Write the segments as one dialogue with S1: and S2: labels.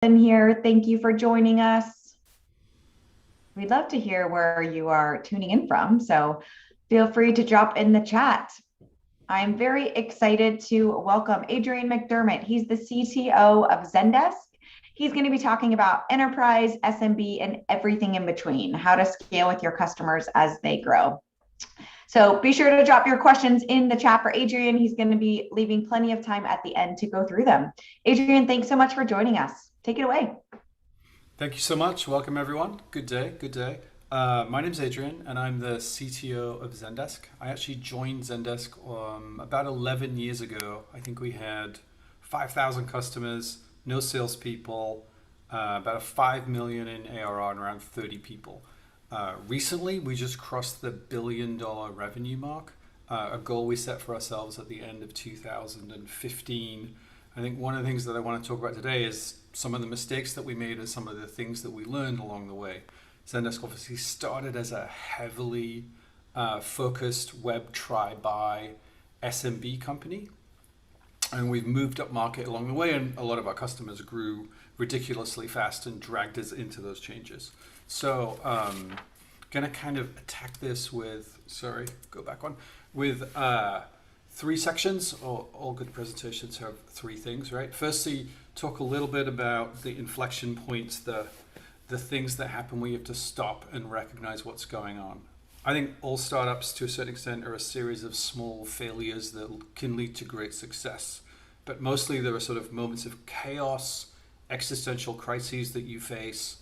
S1: In here. Thank you for joining us. We'd love to hear where you are tuning in from, so feel free to drop in the chat. I'm very excited to welcome Adrian McDermott. He's the CTO of Zendesk. He's going to be talking about enterprise, SMB, and everything in between, how to scale with your customers as they grow. So be sure to drop your questions in the chat for Adrian. He's going to be leaving plenty of time at the end to go through them. Adrian, thanks so much for joining us. Take it away.
S2: Thank you so much. Welcome, everyone. Good day. Good day. My name's Adrian, and I'm the CTO of Zendesk. I actually joined Zendesk about 11 years ago. I think we had 5,000 customers, no salespeople, about a 5 million in ARR, and around 30 people. Recently, we just crossed the $1 billion revenue mark, a goal we set for ourselves at the end of 2015. I think one of the things that I want to talk about today is some of the mistakes that we made and some of the things that we learned along the way. Zendesk obviously started as a heavily focused web try-buy SMB company, and we've moved up market along the way, and a lot of our customers grew ridiculously fast and dragged us into those changes. So gonna kind of attack this with, with three sections. All good presentations have three things, right? Firstly, talk a little bit about the inflection points, the things that happen where you have to stop and recognize what's going on. I think all startups to a certain extent are a series of small failures that can lead to great success. But mostly there are sort of moments of chaos, existential crises that you face,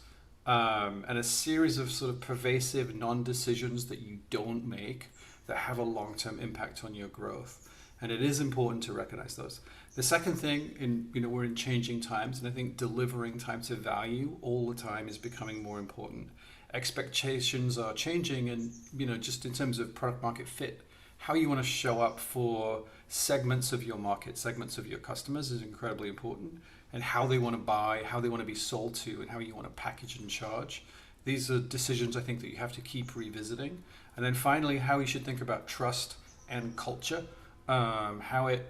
S2: and a series of sort of pervasive non-decisions that you don't make that have a long-term impact on your growth. And it is important to recognize those. The second thing, we're in changing times, and I think delivering time to value all the time is becoming more important. Expectations are changing, and just in terms of product market fit, how you want to show up for segments of your market, segments of your customers is incredibly important, and how they want to buy, how they want to be sold to, and how you want to package and charge. These are decisions I think that you have to keep revisiting. And then finally, how you should think about trust and culture, how it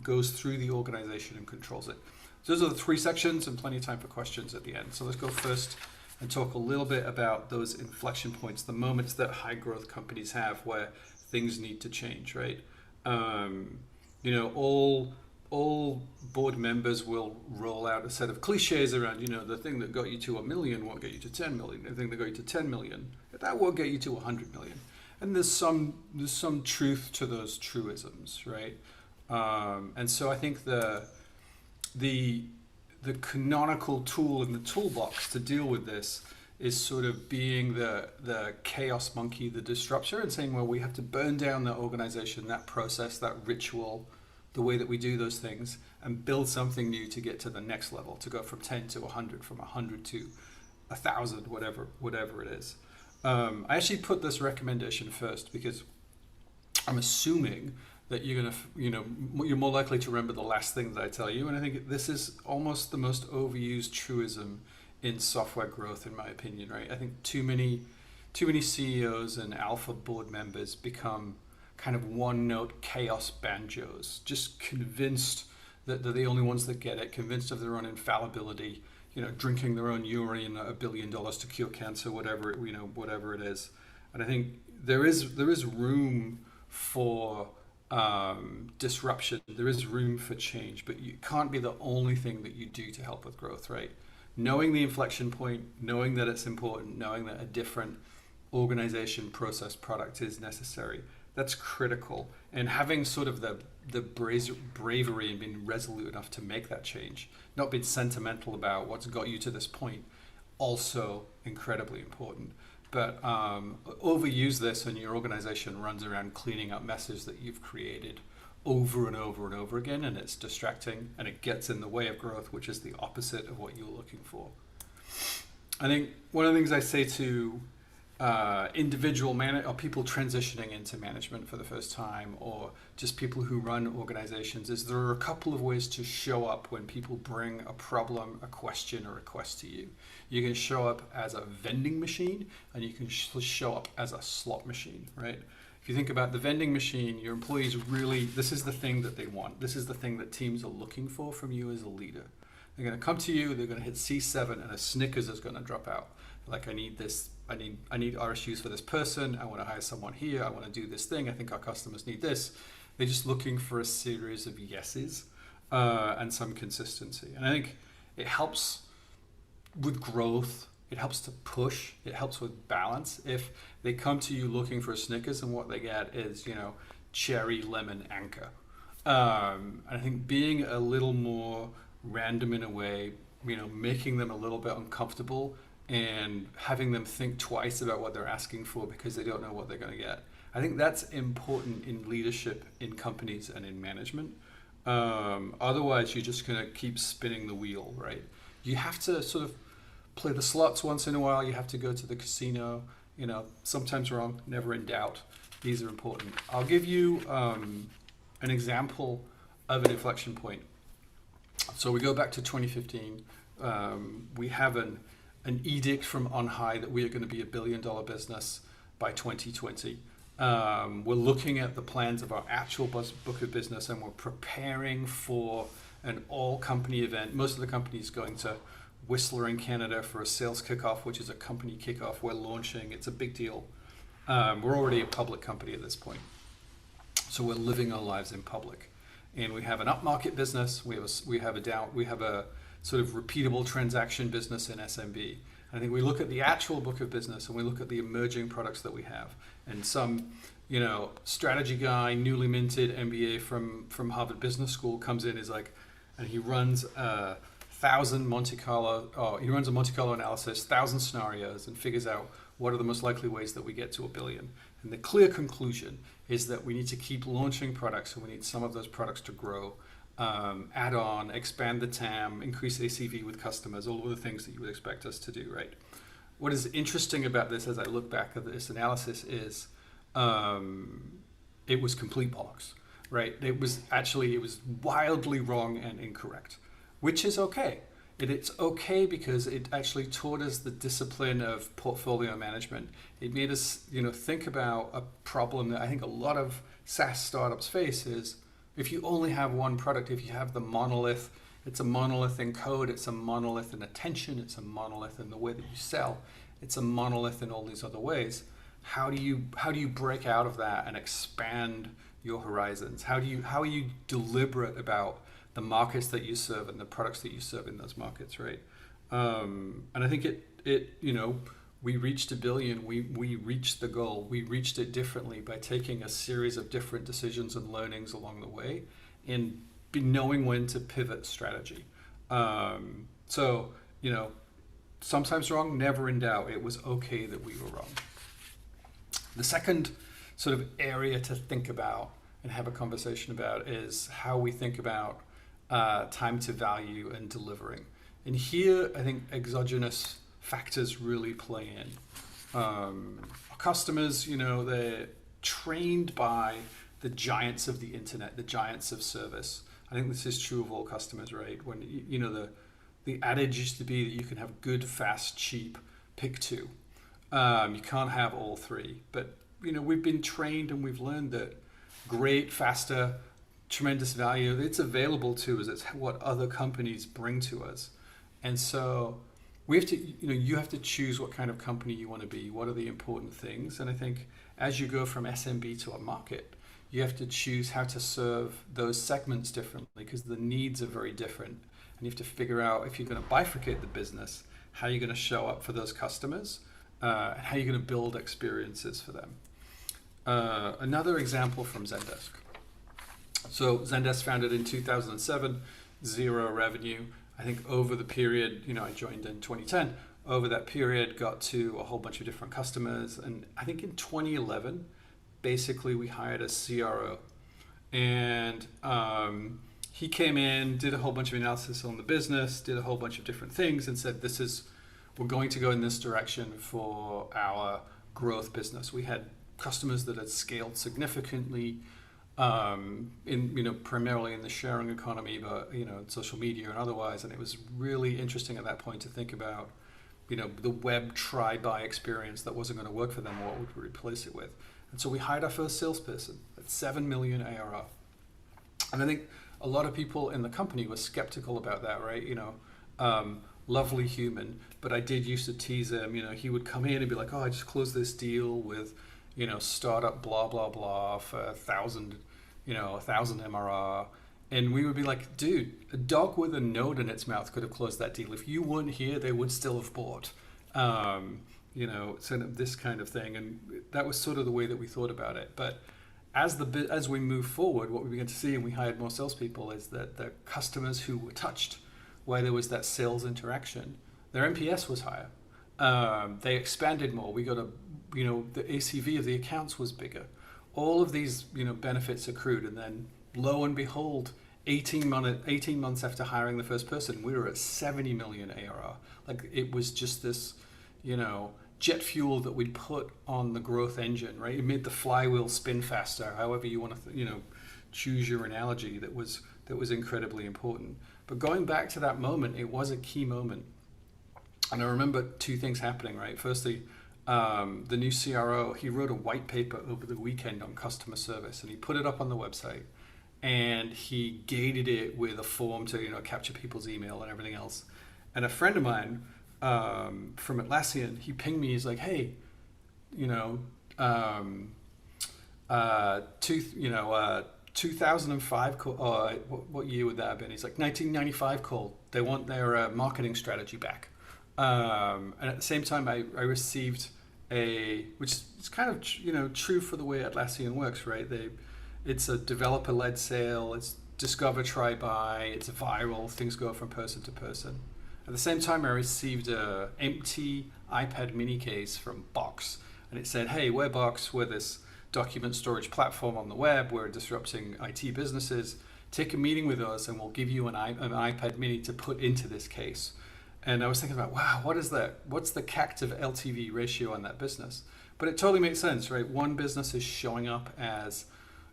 S2: goes through the organization and controls it. So those are the three sections, and plenty of time for questions at the end. So let's go first and talk a little bit about those inflection points, the moments that high growth companies have where things need to change, right? All board members will roll out a set of cliches around, the thing that got you to 1 million won't get you to 10 million. The thing that got you to 10 million, that won't get you to 100 million. And there's some truth to those truisms, right? And so I think the canonical tool in the toolbox to deal with this is sort of being the chaos monkey, the disruptor, and saying, well, we have to burn down that organization, that process, that ritual, the way that we do those things, and build something new to get to the next level, to go from 10 to 100, from 100 to 1,000, whatever it is. I actually put this recommendation first because I'm assuming that you're more likely to remember the last thing that I tell you, and I think this is almost the most overused truism in software growth, in my opinion, right? I think too many CEOs and alpha board members become kind of one-note chaos banjos, just convinced that they're the only ones that get it, convinced of their own infallibility, drinking their own urine, $1 billion to cure cancer, whatever it is. And I think there is room for disruption. There is room for change, but you can't be the only thing that you do to help with growth, right? Knowing the inflection point, knowing that it's important, knowing that a different organization, process, product is necessary, that's critical. And having sort of the bravery and being resolute enough to make that change, not being sentimental about what's got you to this point, also incredibly important. But overuse this and your organization runs around cleaning up messes that you've created over and over and over again, and it's distracting and it gets in the way of growth, which is the opposite of what you're looking for. I think one of the things I say to individual or people transitioning into management for the first time, or just people who run organizations, is there are a couple of ways to show up when people bring a problem, a question, or a request to you. You can show up as a vending machine, and you can show up as a slot machine, right? If you think about the vending machine, your employees really, this is the thing that they want. This is the thing that teams are looking for from you as a leader. They're going to come to you, they're going to hit C7, and a Snickers is going to drop out. Like, I need this, I need RSUs for this person, I want to hire someone here, I want to do this thing, I think our customers need this. They're just looking for a series of yeses and some consistency. And I think it helps with growth, it helps to push, it helps with balance. If they come to you looking for a Snickers and what they get is, cherry, lemon, anchor. And I think being a little more random in a way, making them a little bit uncomfortable and having them think twice about what they're asking for because they don't know what they're going to get. I think that's important in leadership, in companies, and in management. Otherwise, you're just going to keep spinning the wheel, right? You have to sort of play the slots once in a while. You have to go to the casino, sometimes wrong, never in doubt. These are important. I'll give you an example of an inflection point. So we go back to 2015. We have an edict from on high that we are going to be $1 billion business by 2020. We're looking at the plans of our actual book of business, and we're preparing for an all-company event. Most of the companies going to Whistler in Canada for a sales kickoff, which is a company kickoff. We're launching. It's a big deal. We're already a public company at this point. So we're living our lives in public. And we have an upmarket business. We have a sort of repeatable transaction business in SMB. I think we look at the actual book of business and we look at the emerging products that we have. And some, strategy guy, newly minted MBA from Harvard Business School comes in, and he runs a Monte Carlo analysis, 1,000 scenarios, and figures out what are the most likely ways that we get to $1 billion. And the clear conclusion is that we need to keep launching products, and we need some of those products to grow, add on, expand the TAM, increase ACV with customers, all of the things that you would expect us to do, right? What is interesting about this as I look back at this analysis is it was complete bollocks, right? It was wildly wrong and incorrect, which is okay. It's okay because it actually taught us the discipline of portfolio management. It made us, think about a problem that I think a lot of SaaS startups face is if you only have one product, if you have the monolith, it's a monolith in code, it's a monolith in attention, it's a monolith in the way that you sell, it's a monolith in all these other ways. How do you break out of that and expand your horizons? How are you deliberate about the markets that you serve and the products that you serve in those markets, right? And I think we reached $1 billion. We reached the goal. We reached it differently by taking a series of different decisions and learnings along the way, and knowing when to pivot strategy. Sometimes wrong, never in doubt. It was okay that we were wrong. The second sort of area to think about and have a conversation about is how we think about time to value and delivering. And here, I think exogenous factors really play in. Our customers, they're trained by the giants of the internet, the giants of service. I think this is true of all customers, right? When, the adage used to be that you can have good, fast, cheap, pick two. You can't have all three. But, we've been trained and we've learned that great, faster, tremendous value, it's available to us. It's what other companies bring to us. And so we have to, you have to choose what kind of company you want to be. What are the important things? And I think as you go from SMB to a market, you have to choose how to serve those segments differently because the needs are very different. And you have to figure out if you're going to bifurcate the business, how you're going to show up for those customers, and how you're going to build experiences for them. Another example from Zendesk. So Zendesk founded in 2007, 0 revenue. I think over the period, I joined in 2010, over that period got to a whole bunch of different customers. And I think in 2011, basically we hired a CRO. And he came in, did a whole bunch of analysis on the business, did a whole bunch of different things and said, we're going to go in this direction for our growth business. We had customers that had scaled significantly, primarily in the sharing economy, but social media and otherwise. And it was really interesting at that point to think about, the web try-buy experience that wasn't going to work for them. What would we replace it with? And so we hired our first salesperson at 7 million ARR. And I think a lot of people in the company were skeptical about that, right? Lovely human, but I did used to tease him. He would come in and be like, "Oh, I just closed this deal with, startup blah blah blah for 1,000, 1,000 MRR," and we would be like, "Dude, a dog with a node in its mouth could have closed that deal. If you weren't here, they would still have bought." Sort of this kind of thing, and that was sort of the way that we thought about it. But as we move forward, what we began to see, and we hired more salespeople, is that the customers who were touched, where there was that sales interaction, their NPS was higher. They expanded more. We got the ACV of the accounts was bigger. All of these, benefits accrued, and then lo and behold, 18 months after hiring the first person, we were at 70 million ARR. Like, it was just this, jet fuel that we'd put on the growth engine, right? It made the flywheel spin faster, however you want to, choose your analogy. That was incredibly important. But going back to that moment, it was a key moment. And I remember two things happening, right? Firstly, the new CRO, he wrote a white paper over the weekend on customer service, and he put it up on the website, and he gated it with a form to, capture people's email and everything else. And a friend of mine from Atlassian, he pinged me, he's like, "Hey, 2005 call, what year would that have been?" He's like, "1995 call. They want their marketing strategy back." And at the same time, I received which is kind of true for the way Atlassian works, right? It's a developer-led sale. It's discover, try, buy. It's viral. Things go from person to person. At the same time, I received a empty iPad mini case from Box, and it said, "Hey, we're Box. We're this document storage platform on the web. We're disrupting IT businesses. Take a meeting with us, and we'll give you an iPad mini to put into this case." And I was thinking about, wow, what is that? What's the CAC to LTV ratio on that business? But it totally makes sense, right? One business is showing up as,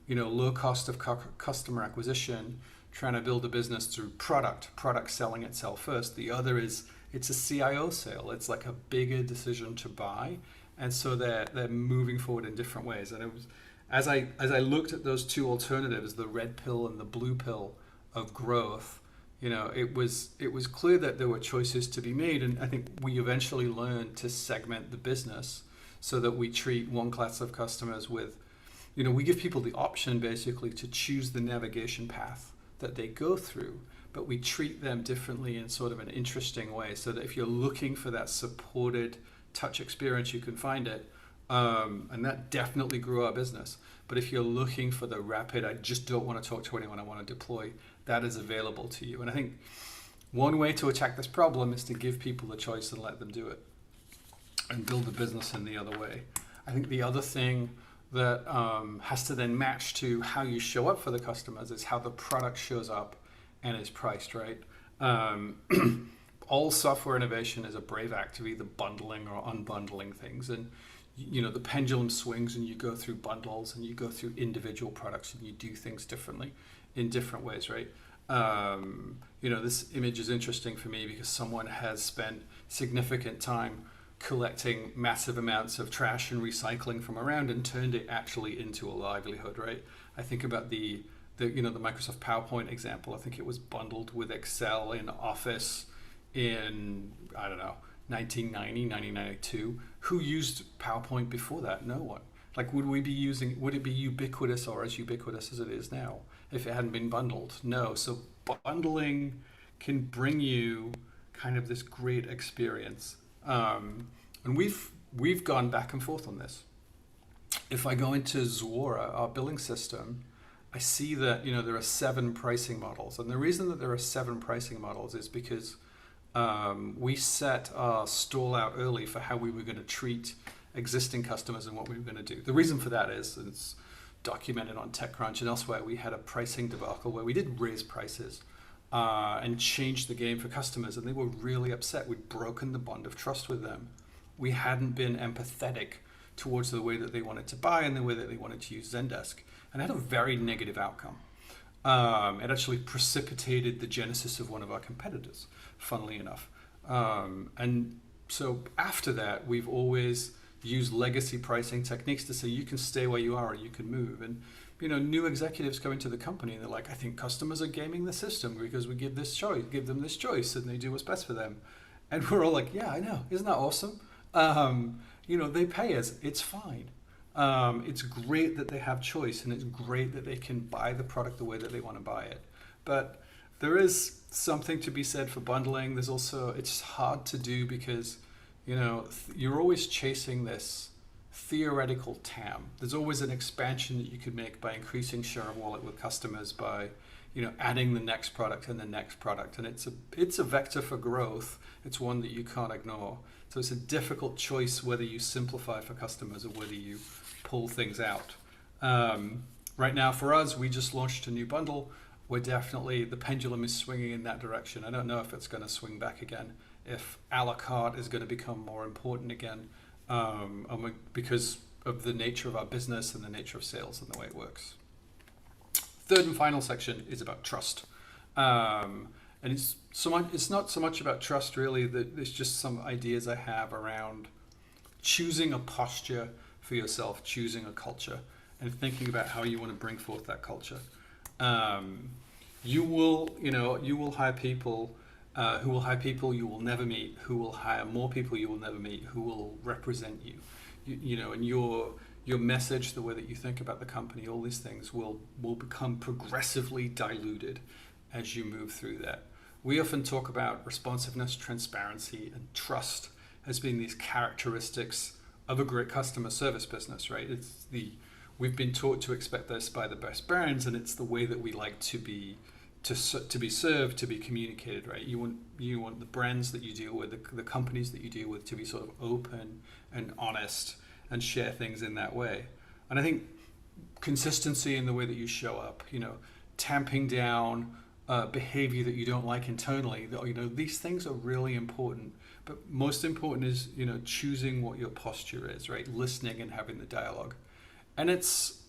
S2: low cost of customer acquisition, trying to build a business through product selling itself first. The other is, it's a CIO sale. It's like a bigger decision to buy. And so they're moving forward in different ways. And it was, as I looked at those two alternatives, the red pill and the blue pill of growth, it was clear that there were choices to be made. And I think we eventually learned to segment the business so that we treat one class of customers with, we give people the option basically to choose the navigation path that they go through, but we treat them differently in sort of an interesting way, so that if you're looking for that supported touch experience, you can find it. And that definitely grew our business. But if you're looking for the rapid, I just don't want to talk to anyone, I want to deploy, that is available to you. And I think one way to attack this problem is to give people the choice and let them do it, and build a business in the other way. I think the other thing that has to then match to how you show up for the customers is how the product shows up and is priced, right? All software innovation is a brave act of either bundling or unbundling things. And the pendulum swings, and you go through bundles, and you go through individual products, and you do things differently in different ways, right? This image is interesting for me because someone has spent significant time collecting massive amounts of trash and recycling from around and turned it actually into a livelihood, right? I think about the Microsoft PowerPoint example. I think it was bundled with Excel in Office in, 1990, 1992. Who used PowerPoint before that? No one. Like, would it be ubiquitous or as ubiquitous as it is now if it hadn't been bundled? No. So bundling can bring you kind of this great experience. And we've gone back and forth on this. If I go into Zuora, our billing system, I see that there are 7 pricing models. And the reason that there are 7 pricing models is because we set our stall out early for how we were going to treat existing customers and what we were going to do. The reason for that is, it's documented on TechCrunch and elsewhere, we had a pricing debacle where we did raise prices and change the game for customers, and they were really upset. We'd broken the bond of trust with them. We hadn't been empathetic towards the way that they wanted to buy and the way that they wanted to use Zendesk, and it had a very negative outcome. It actually precipitated the genesis of one of our competitors, funnily enough. And so after that, we've always used legacy pricing techniques to say you can stay where you are or you can move. And new executives come into the company and they're like, I think customers are gaming the system because we give them this choice, and they do what's best for them. And we're all like, yeah, I know. Isn't that awesome? They pay us. It's fine. It's great that they have choice, and it's great that they can buy the product the way that they want to buy it. But there is something to be said for bundling. There's also, it's hard to do because, you're always chasing this theoretical TAM. There's always an expansion that you could make by increasing share of wallet with customers by, adding the next product and the next product. And it's a vector for growth. It's one that you can't ignore. So it's a difficult choice whether you simplify for customers or whether you pull things out. Right now for us, we just launched a new bundle. We're definitely, the pendulum is swinging in that direction. I don't know if it's going to swing back again, if a la carte is going to become more important again, because of the nature of our business and the nature of sales and the way it works. Third and final section is about trust. And it's not so much about trust really, that there's just some ideas I have around choosing a posture for yourself, choosing a culture, and thinking about how you want to bring forth that culture. You will hire people who will hire people you will never meet, who will hire more people you will never meet, who will represent you. And your message, the way that you think about the company, all these things will become progressively diluted as you move through that. We often talk about responsiveness, transparency, and trust as being these characteristics of a great customer service business, right? We've been taught to expect this by the best brands, and it's the way that we like to be served, to be communicated, right? You want the brands that you deal with, the companies that you deal with, to be sort of open and honest and share things in that way. And I think consistency in the way that you show up, tamping down behavior that you don't like internally, these things are really important. But most important is, choosing what your posture is, right? Listening and having the dialogue. And it's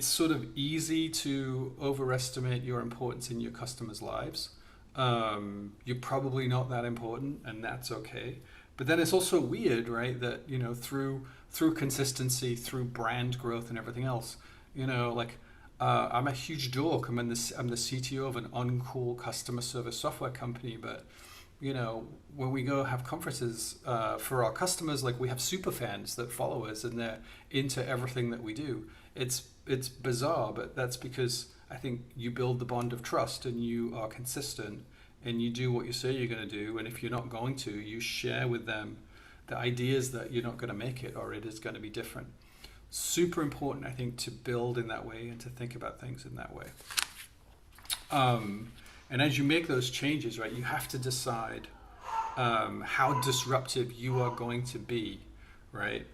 S2: sort of easy to overestimate your importance in your customers' lives. You're probably not that important, and that's okay. But then it's also weird, right? That, through consistency, through brand growth and everything else, I'm a huge dork. I'm the CTO of an uncool customer service software company, but when we go have conferences for our customers, like we have super fans that follow us and they're into everything that we do. It's bizarre, but that's because I think you build the bond of trust and you are consistent and you do what you say you're going to do. And if you're not going to, you share with them the ideas that you're not going to make it or it is going to be different. Super important, I think, to build in that way and to think about things in that way. And as you make those changes, right, you have to decide how disruptive you are going to be, right?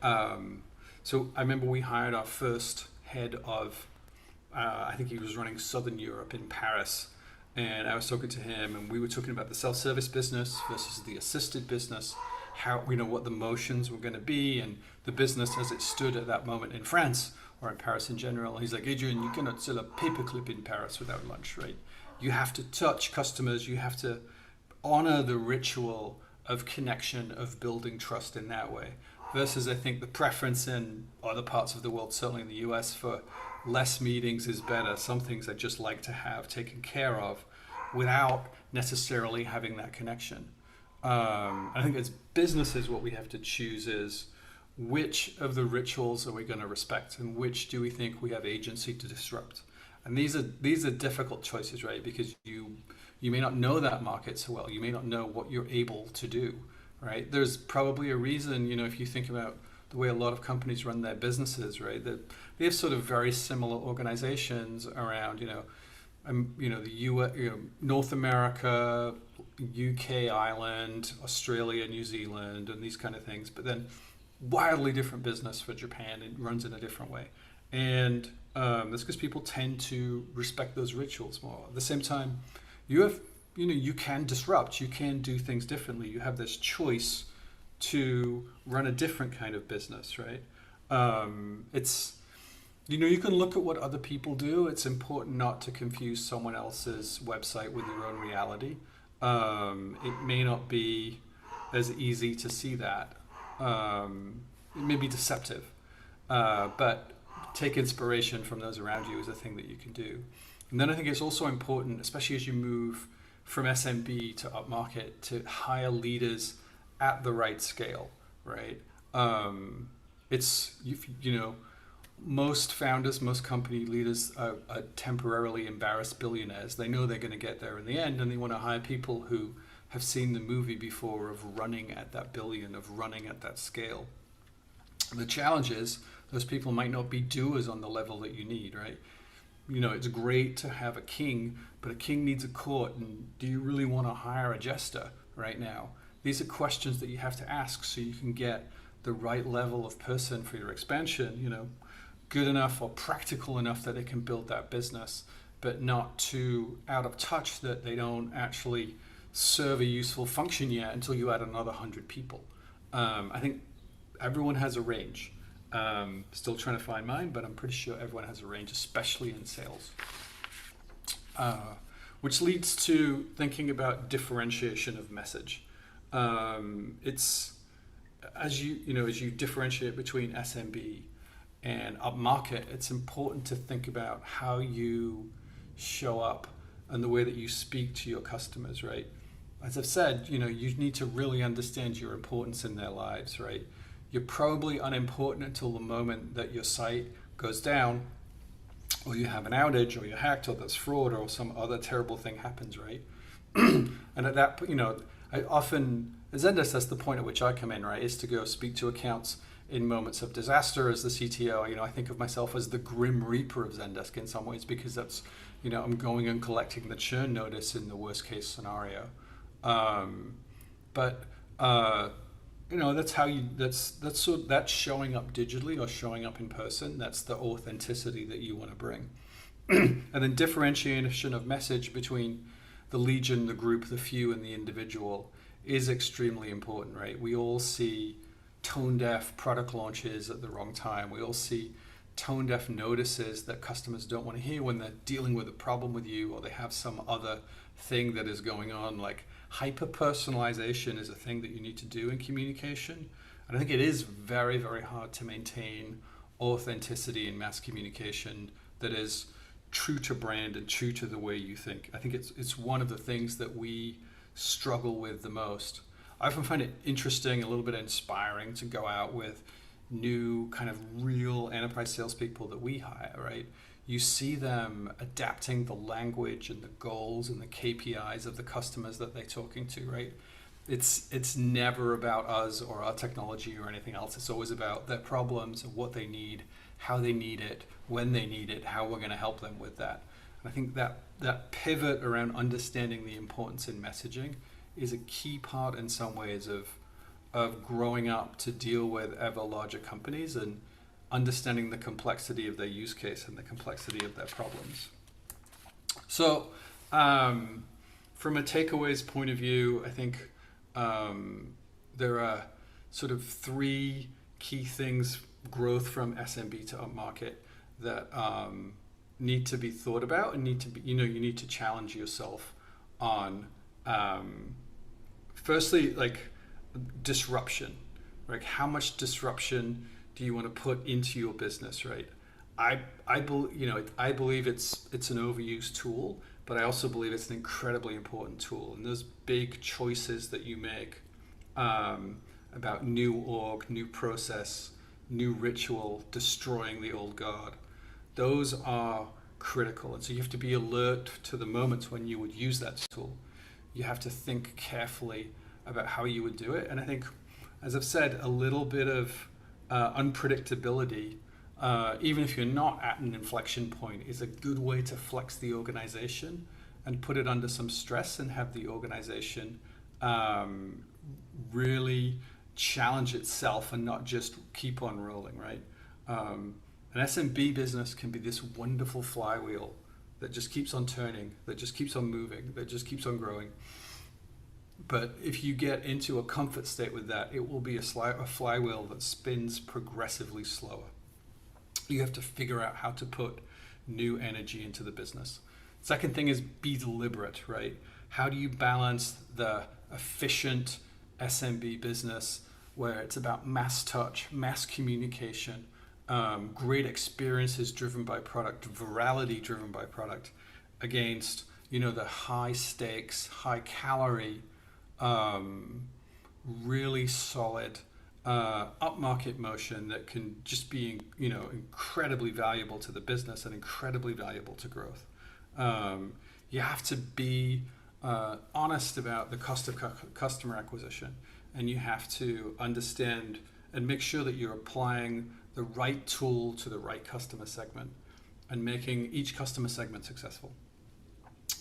S2: So I remember we hired our first head of, I think he was running Southern Europe in Paris. And I was talking to him and we were talking about the self-service business versus the assisted business, how, what the motions were going to be and the business as it stood at that moment in France or in Paris in general. And he's like, Adrian, you cannot sell a paperclip in Paris without lunch, right? You have to touch customers. You have to honor the ritual of connection, of building trust in that way. Versus, I think, the preference in other parts of the world, certainly in the US, for less meetings is better. Some things I just like to have taken care of without necessarily having that connection. I think as businesses, what we have to choose is which of the rituals are we going to respect and which do we think we have agency to disrupt. And these are difficult choices, right? Because you may not know that market so well. You may not know what you're able to do, right? There's probably a reason, if you think about the way a lot of companies run their businesses, right? That they have sort of very similar organizations around, the US, North America, UK, Ireland, Australia, New Zealand, and these kind of things. But then wildly different business for Japan. It runs in a different way. And that's because people tend to respect those rituals more. At the same time, you can disrupt, you can do things differently. You have this choice to run a different kind of business, right? You can look at what other people do. It's important not to confuse someone else's website with your own reality. It may not be as easy to see that. It may be deceptive. But take inspiration from those around you is a thing that you can do. And then I think it's also important, especially as you move from SMB to upmarket, to hire leaders at the right scale, right? It's, most founders, most company leaders are temporarily embarrassed billionaires. They know they're going to get there in the end, and they want to hire people who have seen the movie before of running at that billion, of running at that scale. The challenge is those people might not be doers on the level that you need, right? It's great to have a king, but a king needs a court, and do you really want to hire a jester right now? These are questions that you have to ask so you can get the right level of person for your expansion, good enough or practical enough that they can build that business, but not too out of touch that they don't actually serve a useful function yet until you add another 100 people. I think everyone has a range. Still trying to find mine, but I'm pretty sure everyone has a range, especially in sales. Which leads to thinking about differentiation of message. It's as you differentiate between SMB and upmarket, it's important to think about how you show up and the way that you speak to your customers, right? As I've said, you need to really understand your importance in their lives, right? You're probably unimportant until the moment that your site goes down, or you have an outage, or you're hacked, or there's fraud, or some other terrible thing happens, right? And at that point, I often, at Zendesk, that's the point at which I come in, right? Is to go speak to accounts in moments of disaster as the CTO. I think of myself as the grim reaper of Zendesk in some ways, because that's, I'm going and collecting the churn notice in the worst case scenario. That's how that's showing up digitally or showing up in person. That's the authenticity that you want to bring. And then differentiation of message between the legion, the group, the few, and the individual is extremely important, right? We all see tone-deaf product launches at the wrong time. We all see tone-deaf notices that customers don't want to hear when they're dealing with a problem with you, or they have some other thing that is going on. Like hyper-personalization is a thing that you need to do in communication. And I think it is very, very hard to maintain authenticity in mass communication that is true to brand and true to the way you think. I think it's one of the things that we struggle with the most. I often find it interesting, a little bit inspiring, to go out with new kind of real enterprise salespeople that we hire, right? You see them adapting the language and the goals and the KPIs of the customers that they're talking to, right? It's never about us or our technology or anything else. It's always about their problems and what they need, how they need it, when they need it, how we're going to help them with that. And I think that pivot around understanding the importance in messaging is a key part in some ways of growing up to deal with ever larger companies and understanding the complexity of their use case and the complexity of their problems. So from a takeaways point of view, I think there are sort of three key things, growth from SMB to upmarket, that need to be thought about and need to be, you need to challenge yourself on. Firstly, like disruption, right? How much disruption do you want to put into your business, right? I believe it's an overused tool, but I also believe it's an incredibly important tool. And those big choices that you make about new org, new process, new ritual, destroying the old guard, those are critical. And so you have to be alert to the moments when you would use that tool. You have to think carefully about how you would do it. And I think, as I've said, a little bit of unpredictability, even if you're not at an inflection point, is a good way to flex the organization and put it under some stress and have the organization really challenge itself and not just keep on rolling, right? An SMB business can be this wonderful flywheel that just keeps on turning, that just keeps on moving, that just keeps on growing. But if you get into a comfort state with that, it will be a flywheel that spins progressively slower. You have to figure out how to put new energy into the business. Second thing is be deliberate, right? How do you balance the efficient SMB business where it's about mass touch, mass communication, great experiences driven by product, virality driven by product, against the high stakes, high calorie, really solid upmarket motion that can just be incredibly valuable to the business and incredibly valuable to growth. You have to be honest about the cost of customer acquisition, and you have to understand and make sure that you're applying the right tool to the right customer segment and making each customer segment successful.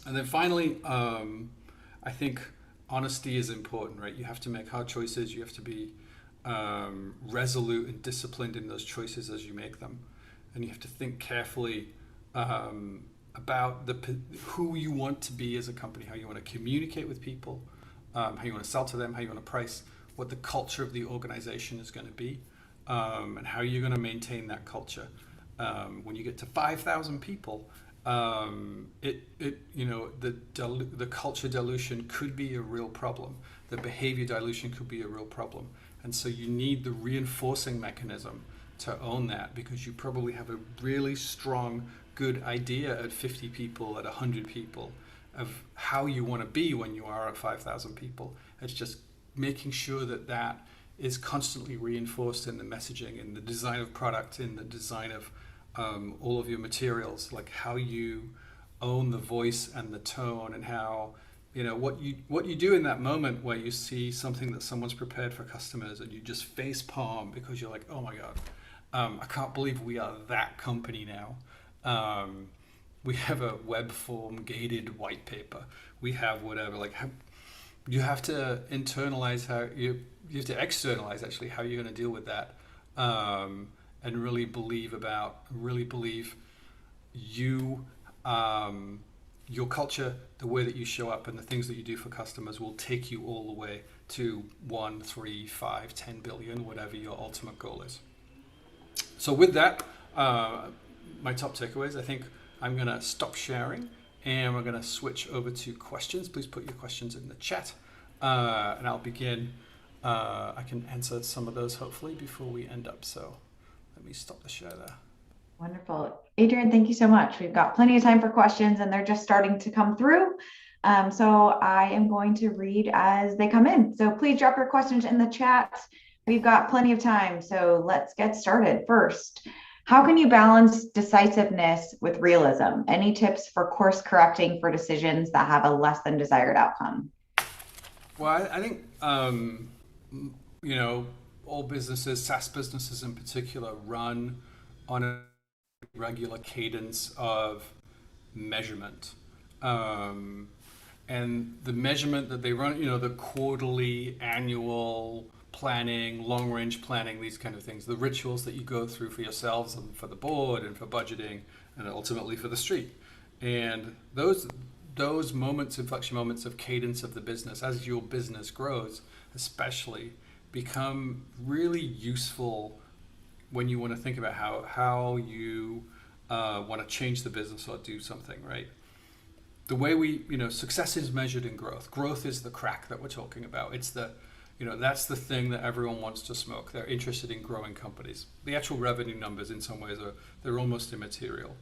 S2: And then finally, I think honesty is important, right? You have to make hard choices. You have to be resolute and disciplined in those choices as you make them. And you have to think carefully about who you want to be as a company, how you want to communicate with people, how you want to sell to them, how you want to price, what the culture of the organization is going to be, and how you're going to maintain that culture. When you get to 5,000 people, the culture dilution could be a real problem. The behavior dilution could be a real problem. And so you need the reinforcing mechanism to own that, because you probably have a really strong, good idea at 50 people, at 100 people, of how you want to be when you are at 5,000 people. It's just making sure that that is constantly reinforced in the messaging, in the design of product, in the design of all of your materials, like how you own the voice and the tone, and how what you do in that moment where you see something that someone's prepared for customers and you just face palm because you're like, oh my god, I can't believe we are that company now. We have a web form gated white paper. We have whatever. Like, you have to internalize how you have to externalize actually how you're going to deal with that, and really believe you, your culture, the way that you show up, and the things that you do for customers will take you all the way to 1, 3, 5, 10 billion, whatever your ultimate goal is. So with that, my top takeaways, I think I'm going to stop sharing and we're going to switch over to questions. Please put your questions in the chat, and I'll begin. I can answer some of those hopefully before we end up. So let me stop the share there.
S1: Wonderful. Adrian, thank you so much. We've got plenty of time for questions and they're just starting to come through. So I am going to read as they come in. So please drop your questions in the chat. We've got plenty of time, so let's get started. First, how can you balance decisiveness with realism? Any tips for course correcting for decisions that have a less than desired outcome?
S2: Well, I think, all businesses, SaaS businesses in particular, run on a regular cadence of measurement. And the measurement that they run, the quarterly, annual planning, long range planning, these kind of things, the rituals that you go through for yourselves and for the board and for budgeting and ultimately for the street. And those moments, inflection moments of cadence of the business, as your business grows, especially, become really useful when you want to think about how you want to change the business or do something, right? The way success is measured in growth. Growth is the crack that we're talking about. It's that's the thing that everyone wants to smoke. They're interested in growing companies. The actual revenue numbers in some ways they're almost immaterial.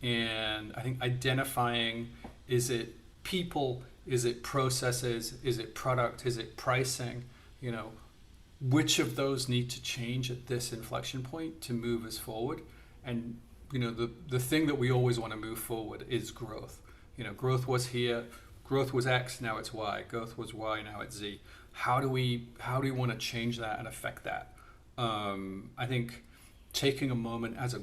S2: And I think identifying, is it people, is it processes, is it product, is it pricing, which of those need to change at this inflection point to move us forward? And the thing that we always want to move forward is growth. Growth was here, growth was X, now it's Y. Growth was Y, now it's Z. How do we want to change that and affect that? I think taking a moment as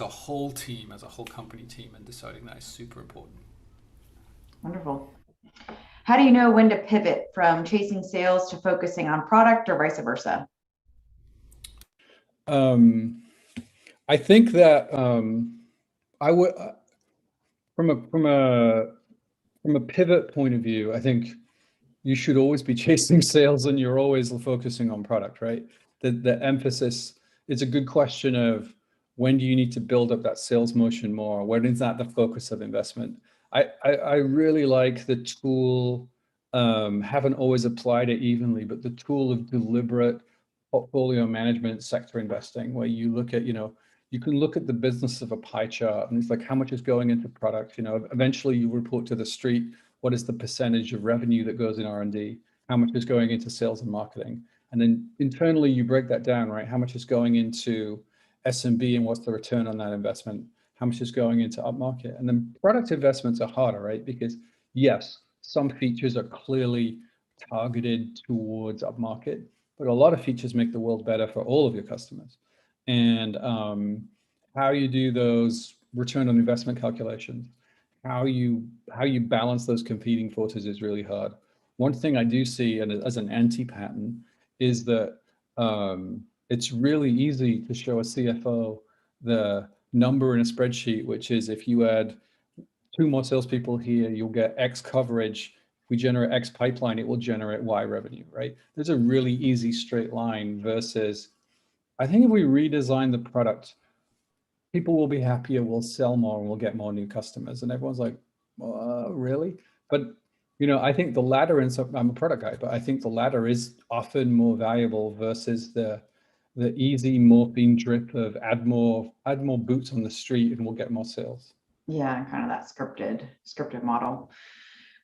S2: a whole team, as a whole company team, and deciding that is super important.
S1: Wonderful. How do you know when to pivot from chasing sales to focusing on product, or vice versa?
S3: I think that I would, from a pivot point of view, I think you should always be chasing sales and you're always focusing on product, right? The emphasis, it's a good question of when do you need to build up that sales motion more? When is that the focus of investment? I really like the tool, haven't always applied it evenly, but the tool of deliberate portfolio management, sector investing, where you look at, you can look at the business of a pie chart, and it's like how much is going into product. Eventually you report to the street what is the percentage of revenue that goes in R&D, how much is going into sales and marketing, and then internally you break that down, right? How much is going into SMB and what's the return on that investment? How much is going into upmarket? And then product investments are harder, right? Because yes, some features are clearly targeted towards upmarket, but a lot of features make the world better for all of your customers. And how you do those return on investment calculations, how you balance those competing forces is really hard. One thing I do see, and as an anti-pattern, is that it's really easy to show a CFO the number in a spreadsheet, which is if you add 2 more salespeople here, you'll get X coverage. If we generate X pipeline, it will generate Y revenue, right? There's a really easy straight line versus, I think if we redesign the product, people will be happier, we'll sell more, and we'll get more new customers. And everyone's like, really? But I think the latter, I'm a product guy, but I think the latter is often more valuable versus the easy morphine drip of add more boots on the street and we'll get more sales.
S1: Yeah, kind of that scripted model.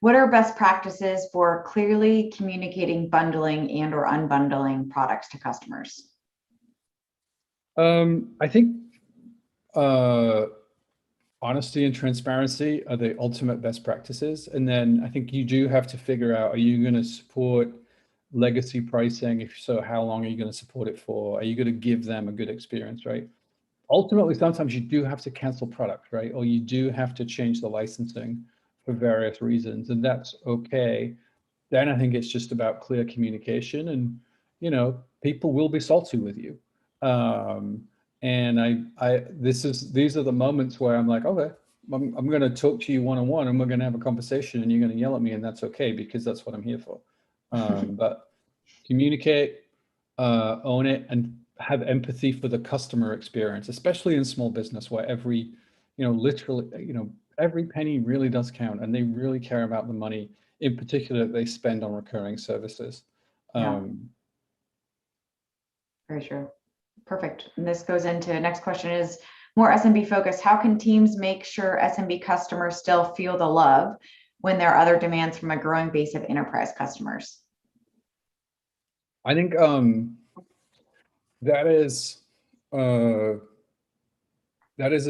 S1: What are best practices for clearly communicating bundling and or unbundling products to customers?
S3: I think honesty and transparency are the ultimate best practices. And then I think you do have to figure out, are you going to support legacy pricing? If so, how long are you going to support it for? Are you going to give them a good experience, right? Ultimately, sometimes you do have to cancel product, right? Or you do have to change the licensing for various reasons, and that's okay. Then I think it's just about clear communication, and people will be salty with you. And these are the moments where I'm like, okay, I'm going to talk to you one-on-one, and we're going to have a conversation, and you're going to yell at me, and that's okay because that's what I'm here for. But communicate, own it, and have empathy for the customer experience, especially in small business where literally, every penny really does count, and they really care about the money, in particular, they spend on recurring services.
S1: Yeah. Very true. Perfect. And this goes into next question is more SMB focused. How can teams make sure SMB customers still feel the love when there are other demands from a growing base of enterprise customers?
S3: I think that is a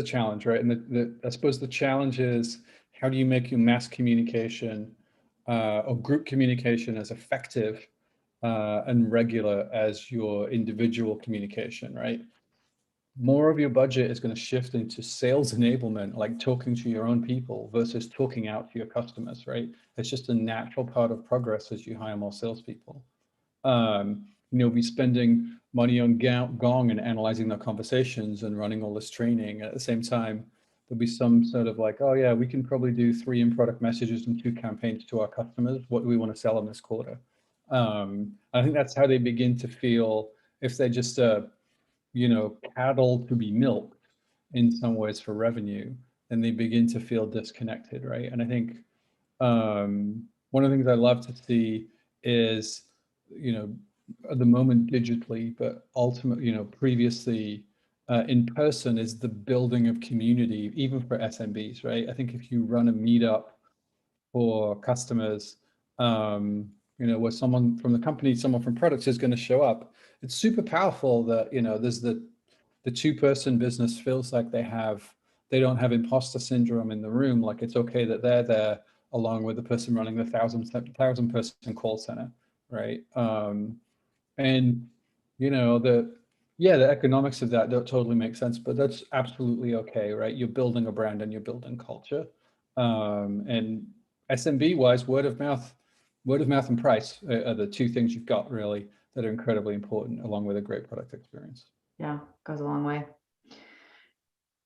S3: challenge, right? And I suppose the challenge is, how do you make your mass communication or group communication as effective and regular as your individual communication, right? More of your budget is going to shift into sales enablement, like talking to your own people versus talking out to your customers, right? It's just a natural part of progress as you hire more salespeople. Be spending money on Gong and analyzing their conversations and running all this training. At the same time, there'll be some sort of like, oh yeah, we can probably do 3 in-product messages and 2 campaigns to our customers. What do we want to sell them this quarter? I think that's how they begin to feel. If they're just cattle to be milked in some ways for revenue, then they begin to feel disconnected, right? And I think one of the things I love to see is, at the moment digitally, but ultimately, previously in person, is the building of community, even for SMBs, right? I think if you run a meetup for customers, where someone from the company, someone from products is going to show up, it's super powerful that, there's the 2-person business feels like they don't have imposter syndrome in the room. Like it's okay that they're there along with the person running the 1,000 person call center, right? And the economics of that don't totally make sense, but that's absolutely okay, right? You're building a brand and you're building culture. And SMB wise, word of mouth and price are the 2 things you've got really that are incredibly important, along with a great product experience.
S1: Yeah, goes a long way.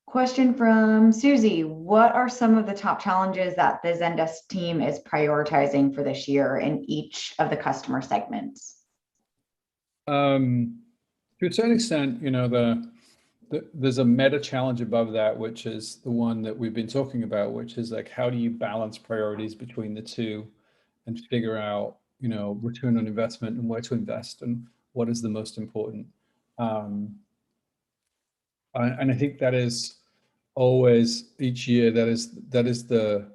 S1: Question from Susie. What are some of the top challenges that the Zendesk team is prioritizing for this year in each of the customer segments?
S3: To a certain extent, there's a meta challenge above that, which is the one that we've been talking about, which is like, how do you balance priorities between the 2 and figure out, return on investment and where to invest and what is the most important. And I think that is always each year, that is the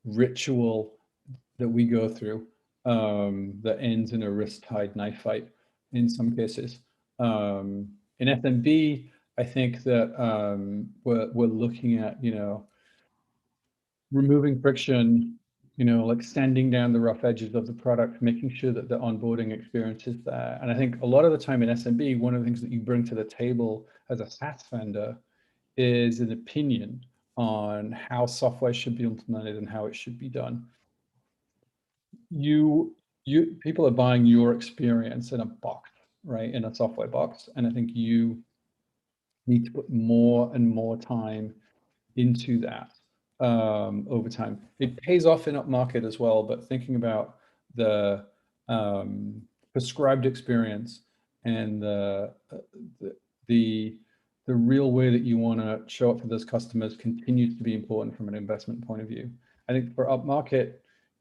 S3: ritual that we go through, that ends in a wrist-tied knife fight in some cases. In FMB, I think that we're looking at, removing friction, like sanding down the rough edges of the product, making sure that the onboarding experience is there. And I think a lot of the time in SMB, one of the things that you bring to the table as a SaaS vendor is an opinion on how software should be implemented and how it should be done. People are buying your experience in a box, right? In a software box. And I think you need to put more and more time into that over time. It pays off in upmarket as well, but thinking about the prescribed experience and the real way that you want to show up for those customers continues to be important from an investment point of view. I think for upmarket,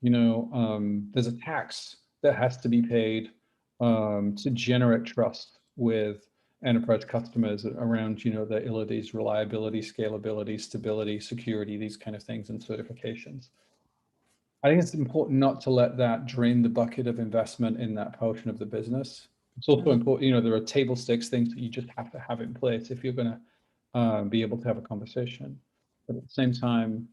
S3: there's a tax that has to be paid to generate trust with enterprise customers around, the abilities, reliability, scalability, stability, security, these kind of things, and certifications. I think it's important not to let that drain the bucket of investment in that portion of the business. It's also important, there are table stakes things that you just have to have in place if you're going to be able to have a conversation. But at the same time,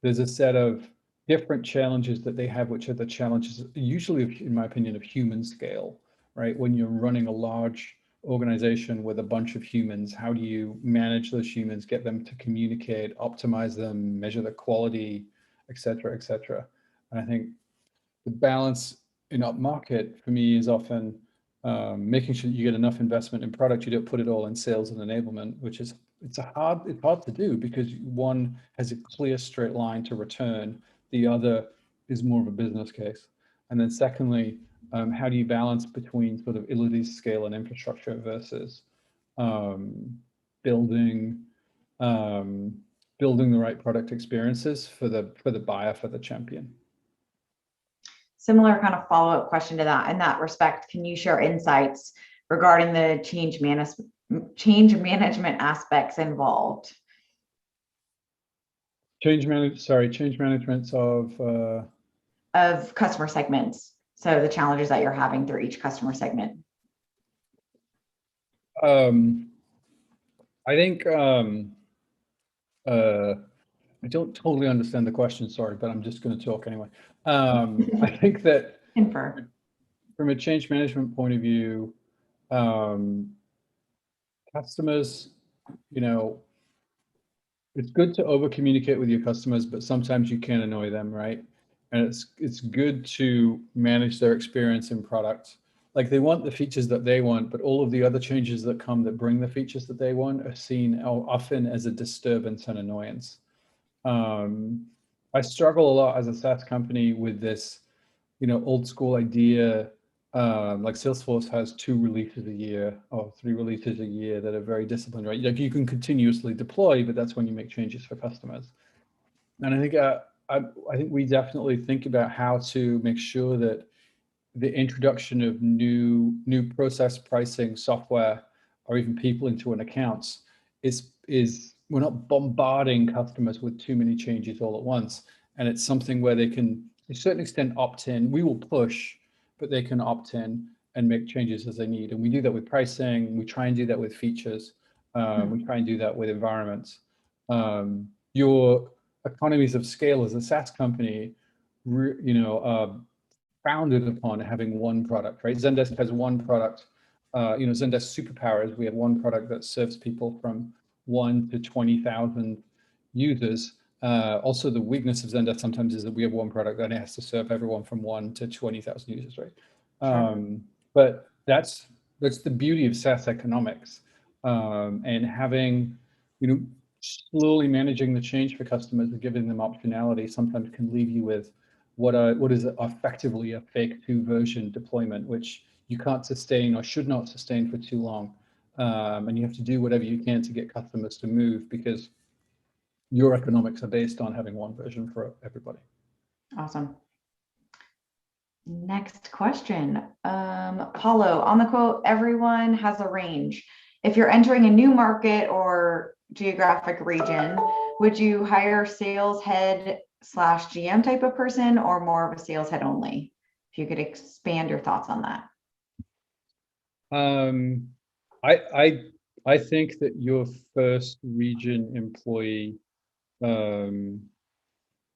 S3: there's a set of different challenges that they have, which are the challenges, usually, in my opinion, of human scale, right? When you're running a large organization with a bunch of humans, how do you manage those humans, get them to communicate, optimize them, measure the quality, et cetera, et cetera. And I think the balance in upmarket for me is often making sure that you get enough investment in product. You don't put it all in sales and enablement, which is it's hard to do because one has a clear straight line to return. The other is more of a business case. And then secondly, how do you balance between sort of abilities, scale, and infrastructure versus building the right product experiences for the buyer, for the champion?
S1: Similar kind of follow-up question to that. In that respect, can you share insights regarding the change management aspects involved?
S3: Change management
S1: of customer segments. So the challenges that you're having through each customer segment.
S3: I think I don't totally understand the question, sorry, but I'm just going to talk anyway. I think that from a change management point of view, customers, it's good to over communicate with your customers, but sometimes you can annoy them, right? And it's good to manage their experience in product. Like they want the features that they want, but all of the other changes that come that bring the features that they want are seen often as a disturbance and annoyance. I struggle a lot as a SaaS company with this, old school idea. Like Salesforce has 2 releases a year or 3 releases a year that are very disciplined, right? Like you can continuously deploy, but that's when you make changes for customers. And I think I think we definitely think about how to make sure that the introduction of new process pricing software or even people into an account is we're not bombarding customers with too many changes all at once. And it's something where they can, to a certain extent, opt in. We will push, but they can opt in and make changes as they need. And we do that with pricing. We try and do that with features. We try and do that with environments. Your economies of scale as a SaaS company, founded upon having one product, right? Zendesk has one product. Zendesk superpowers. We have one product that serves people from 1 to 20,000 users. Also, the weakness of Zendesk sometimes is that we have one product that has to serve everyone from 1 to 20,000 users, right? Sure. But that's the beauty of SaaS economics, and having, slowly managing the change for customers and giving them optionality sometimes can leave you with what is effectively a fake 2 version deployment, which you can't sustain or should not sustain for too long. And you have to do whatever you can to get customers to move because your economics are based on having one version for everybody.
S1: Awesome. Next question. Paulo, on the quote, everyone has a range. if you're entering a new market or geographic region, would you hire sales head slash GM type of person or more of a sales head only? If you could expand your thoughts on that.
S3: I think that your first region employee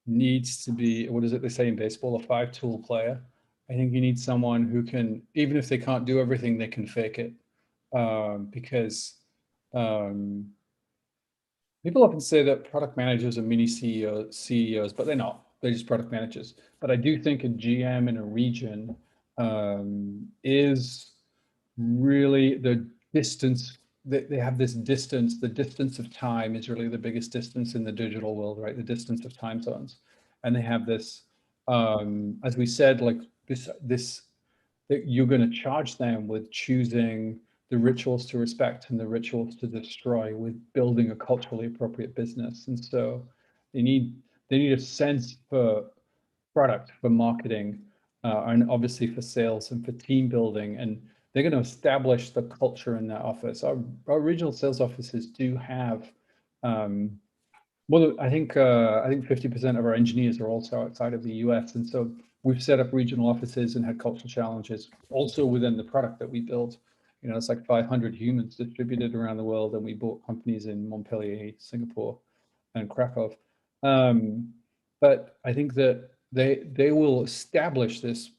S3: needs to be, what is it they say in baseball, a 5-tool player. I think you need someone who can, even if they can't do everything, they can fake it. Because people often say that product managers are mini CEOs, but they're not. They're just product managers. But I do think a GM in a region is really the distance. They have this distance. The distance of time is really the biggest distance in the digital world, right? The distance of time zones. And they have this, as we said, like this that you're going to charge them with choosing the rituals to respect and the rituals to destroy, with building a culturally appropriate business. And so they need a sense for product, for marketing, and obviously for sales and for team building. And they're going to establish the culture in that office. Our regional sales offices do have, well, I think 50% of our engineers are also outside of the US. And so we've set up regional offices and had cultural challenges also within the product that we built. You know, it's like 500 humans distributed around the world, and we bought companies in Montpellier, Singapore, and Krakow. But I think that they will establish this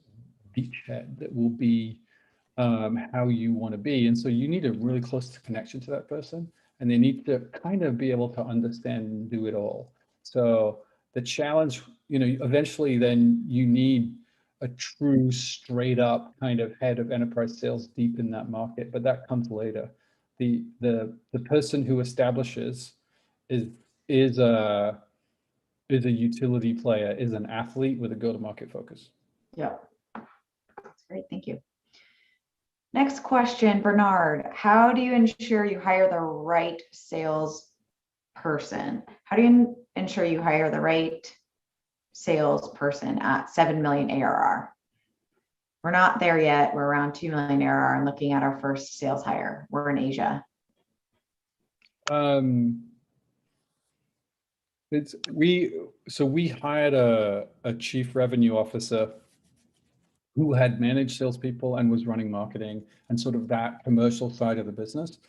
S3: beachhead that will be how you want to be. And so you need a really close connection to that person, and they need to kind of be able to understand and do it all. So the challenge, you know, eventually then you need a true straight up kind of head of enterprise sales deep in that market, but that comes later. The person who establishes is a utility player, is an athlete with a go-to-market focus.
S1: Yeah, that's great. Thank you. Next question, Bernard. How do you ensure you hire the right sales person? How do you ensure you hire the right salesperson at 7 million ARR? We're not there yet. We're around 2 million ARR and looking at our first sales hire. We're in Asia.
S3: We hired a chief revenue officer who had managed salespeople and was running marketing and sort of that commercial side of the business.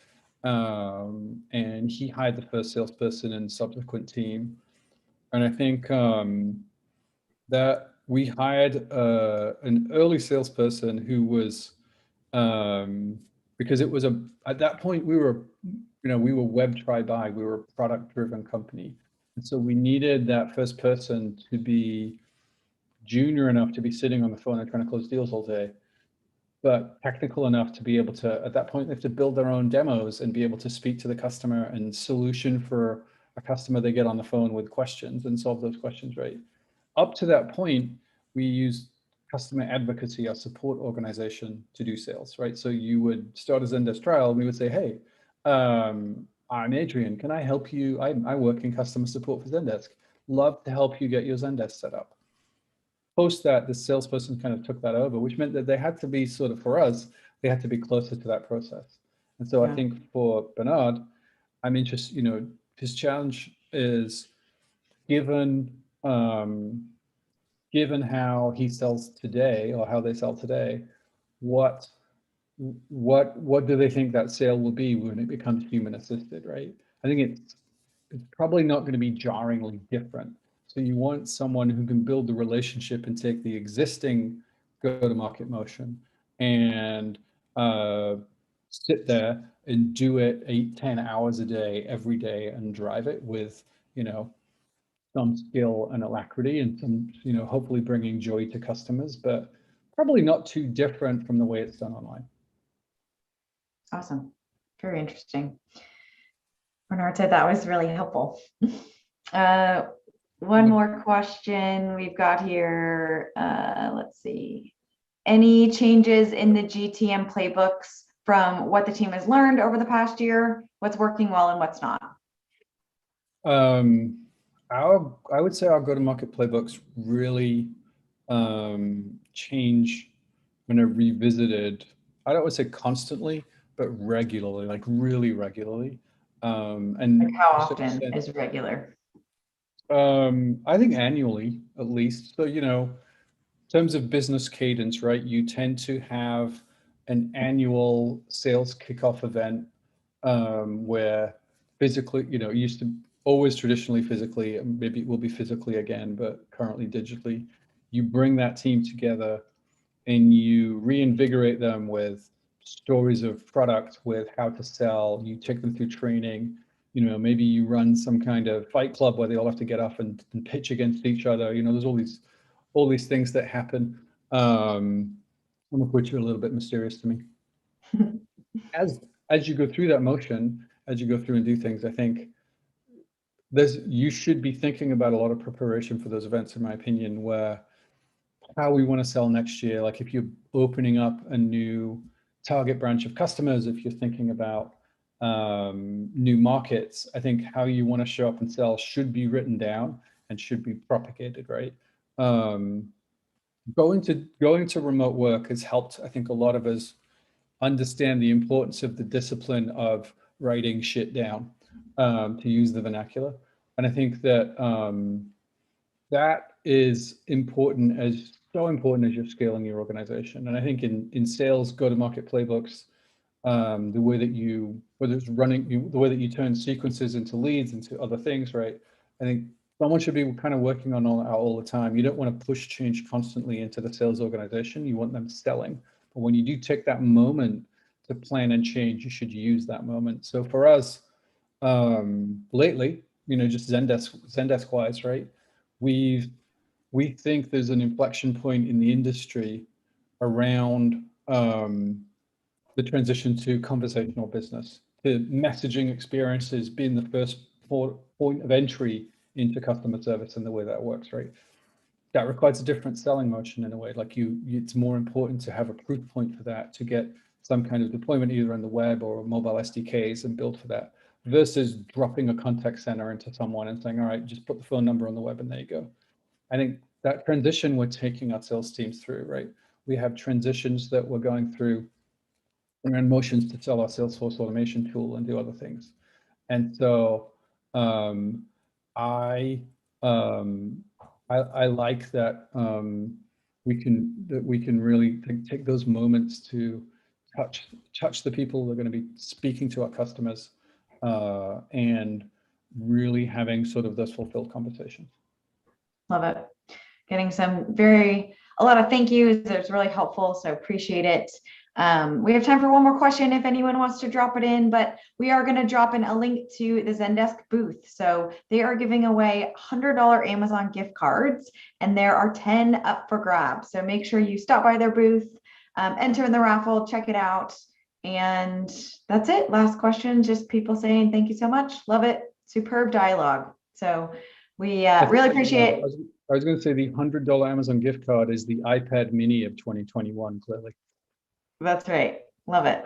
S3: And he hired the first salesperson and subsequent team. And I think that we hired an early salesperson who was, because it was at that point we were web try buy, we were a product driven company. And so we needed that first person to be junior enough to be sitting on the phone and trying to close deals all day, but technical enough to be able to, at that point, they have to build their own demos and be able to speak to the customer and solution for a customer they get on the phone with questions and solve those questions, right? Up to that point, we used customer advocacy, our support organization, to do sales, right? So you would start a Zendesk trial and we would say, hey, I'm Adrian, can I help you? I work in customer support for Zendesk. Love to help you get your Zendesk set up. Post that, the salesperson kind of took that over, which meant that they had to be sort of, for us, they had to be closer to that process. And so I think for Bernard, I'm interested, you know, his challenge is given how he sells today or how they sell today, what do they think that sale will be when it becomes human assisted, right? I think it's probably not going to be jarringly different. So you want someone who can build the relationship and take the existing go-to-market motion and sit there and do it 8-10 hours a day, every day, and drive it with, you know, some skill and alacrity and some, you know, hopefully bringing joy to customers, but probably not too different from the way it's done online.
S1: Awesome. Very interesting. Bernard said that was really helpful. One more question we've got here. Let's see. Any changes in the GTM playbooks from what the team has learned over the past year? What's working well and what's not?
S3: I would say our go-to-market playbooks really change when they're revisited. I don't want to say constantly, but regularly, like really regularly. And
S1: Like how
S3: to a certain
S1: often
S3: extent,
S1: is regular?
S3: I think annually at least. So, in terms of business cadence, right, you tend to have an annual sales kickoff event where physically, it used to always traditionally physically, maybe it will be physically again, but currently digitally. You bring that team together and you reinvigorate them with stories of product, with how to sell. You take them through training. Maybe you run some kind of fight club where they all have to get up and pitch against each other. There's all these things that happen, some of which are a little bit mysterious to me. As you go through that motion, as you go through and do things, I think you should be thinking about a lot of preparation for those events, in my opinion, where how we want to sell next year. Like if you're opening up a new target branch of customers, if you're thinking about new markets, I think how you want to show up and sell should be written down and should be propagated, right? Going to remote work has helped, I think, a lot of us understand the importance of the discipline of writing shit down, to use the vernacular. And I think that that is so important as you're scaling your organization. And I think in sales, go-to-market playbooks, the way that whether it's running, the way that you turn sequences into leads, into other things, right? I think someone should be kind of working on all the time. You don't want to push change constantly into the sales organization. You want them selling. But when you do take that moment to plan and change, you should use that moment. So for us, lately, just Zendesk wise, right? We think there's an inflection point in the industry around the transition to conversational business, to messaging experiences being the first point of entry into customer service and the way that works, right? That requires a different selling motion in a way. Like it's more important to have a proof point for that, to get some kind of deployment either on the web or mobile SDKs and build for that, versus dropping a contact center into someone and saying, all right, just put the phone number on the web and there you go. I think that transition we're taking our sales teams through, right? We have transitions that we're going through. We're in motions to sell our Salesforce automation tool and do other things. And so I like that we can really take those moments to touch the people that are going to be speaking to our customers, and really having sort of those fulfilled conversations.
S1: Love it. Getting a lot of thank yous. It's really helpful. So appreciate it. We have time for one more question if anyone wants to drop it in, but we are going to drop in a link to the Zendesk booth. So they are giving away $100 Amazon gift cards, and there are 10 up for grabs. So make sure you stop by their booth, enter in the raffle, check it out. And that's it. Last question, just people saying thank you so much. Love it. Superb dialogue. So we really appreciate it.
S3: I was going to say the $100 Amazon gift card is the iPad mini of 2021, clearly.
S1: That's right. Love it.